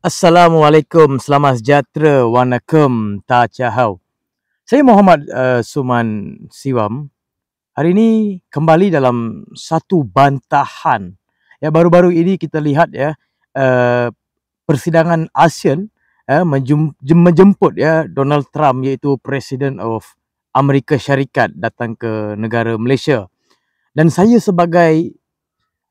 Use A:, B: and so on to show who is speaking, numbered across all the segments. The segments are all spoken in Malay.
A: Assalamualaikum, selamat sejahtera, wanakum, ta cahau. Saya Muhammad Suman Siwam. Hari ini kembali dalam satu bantahan. Ya, baru-baru ini kita lihat ya persidangan ASEAN menjemput ya Donald Trump, iaitu Presiden of Amerika Syarikat, datang ke negara Malaysia. Dan saya sebagai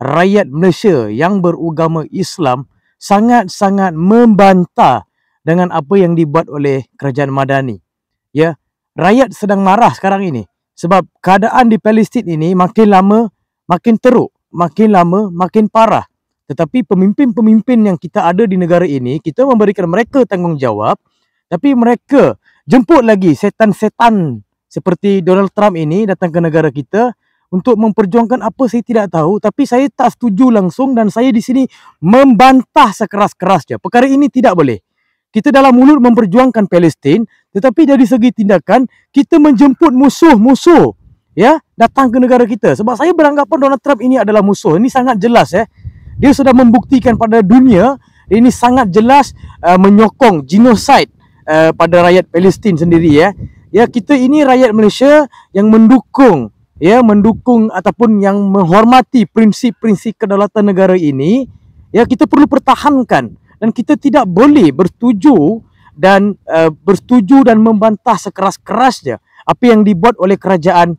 A: rakyat Malaysia yang beragama Islam sangat-sangat membantah dengan apa yang dibuat oleh kerajaan Madani. Ya, rakyat sedang marah sekarang ini sebab keadaan di Palestin ini makin lama makin teruk, makin lama makin parah. Tetapi pemimpin-pemimpin yang kita ada di negara ini, kita memberikan mereka tanggungjawab, tapi mereka jemput lagi setan-setan seperti Donald Trump ini datang ke negara kita untuk memperjuangkan apa saya tidak tahu, tapi saya tak setuju langsung dan saya di sini membantah sekeras-kerasnya. Perkara ini tidak boleh. Kita dalam mulut memperjuangkan Palestin, tetapi dari segi tindakan kita menjemput musuh-musuh ya datang ke negara kita. Sebab saya beranggapan Donald Trump ini adalah musuh. Ini sangat jelas ya. Dia sudah membuktikan pada dunia ini sangat jelas menyokong genosid pada rakyat Palestin sendiri ya. Ya, kita ini rakyat Malaysia yang mendukung ataupun yang menghormati prinsip-prinsip kedaulatan negara ini, ya kita perlu pertahankan dan kita tidak boleh bersetuju dan membantah sekeras-kerasnya apa yang dibuat oleh kerajaan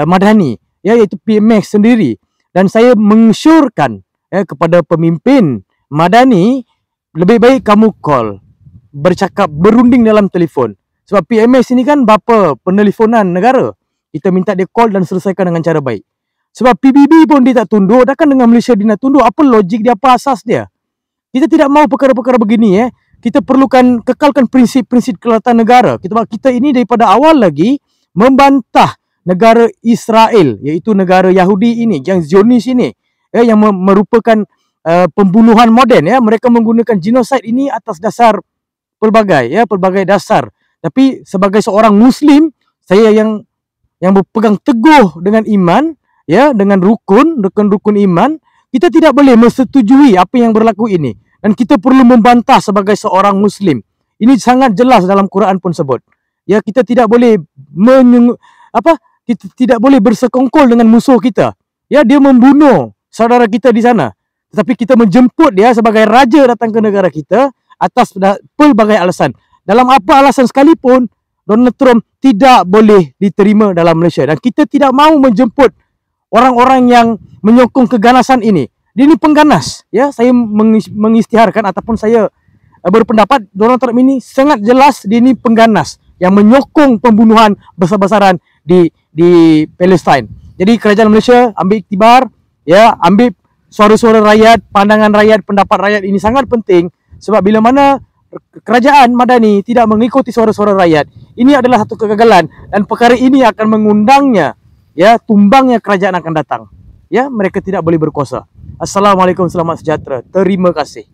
A: Madani, ya, iaitu PMX sendiri. Dan saya mengesyorkan kepada pemimpin Madani, lebih baik kamu call, bercakap, berunding dalam telefon. Sebab PMX ini kan bapa peneleponan negara. Kita minta dia call dan selesaikan dengan cara baik. Sebab PBB pun dia tak tunduk, takkan dengan Malaysia dia nak tunduk? Apa logik dia, apa asas dia? Kita tidak mahu perkara-perkara begini ya. Kita perlukan kekalkan prinsip-prinsip kedaulatan negara. Kita ini daripada awal lagi membantah negara Israel, iaitu negara Yahudi ini, yang Zionis ini, yang merupakan pembunuhan moden ya. Mereka menggunakan genosid ini atas dasar pelbagai dasar. Tapi sebagai seorang Muslim, saya yang berpegang teguh dengan iman, ya, dengan rukun iman, kita tidak boleh menyetujui apa yang berlaku ini. Dan kita perlu membantah sebagai seorang Muslim. Ini sangat jelas dalam Quran pun sebut. Ya, kita tidak boleh kita tidak boleh bersekongkol dengan musuh kita. Ya, dia membunuh saudara kita di sana. Tetapi kita menjemput dia sebagai raja datang ke negara kita atas pelbagai alasan. Dalam apa alasan sekalipun, Donald Trump tidak boleh diterima dalam Malaysia. Dan kita tidak mahu menjemput orang-orang yang menyokong keganasan ini. Dia ini pengganas. Ya, saya mengisytiharkan ataupun saya berpendapat Donald Trump ini sangat jelas dia ini pengganas yang menyokong pembunuhan besar-besaran di Palestin. Jadi kerajaan Malaysia ambil iktibar, ya, ambil suara-suara rakyat, pandangan rakyat, pendapat rakyat ini sangat penting. Sebab bila mana kerajaan Madani tidak mengikuti suara-suara rakyat, ini adalah satu kegagalan dan perkara ini akan mengundangnya, ya, tumbangnya kerajaan akan datang. Ya, mereka tidak boleh berkuasa. Assalamualaikum, selamat sejahtera. Terima kasih.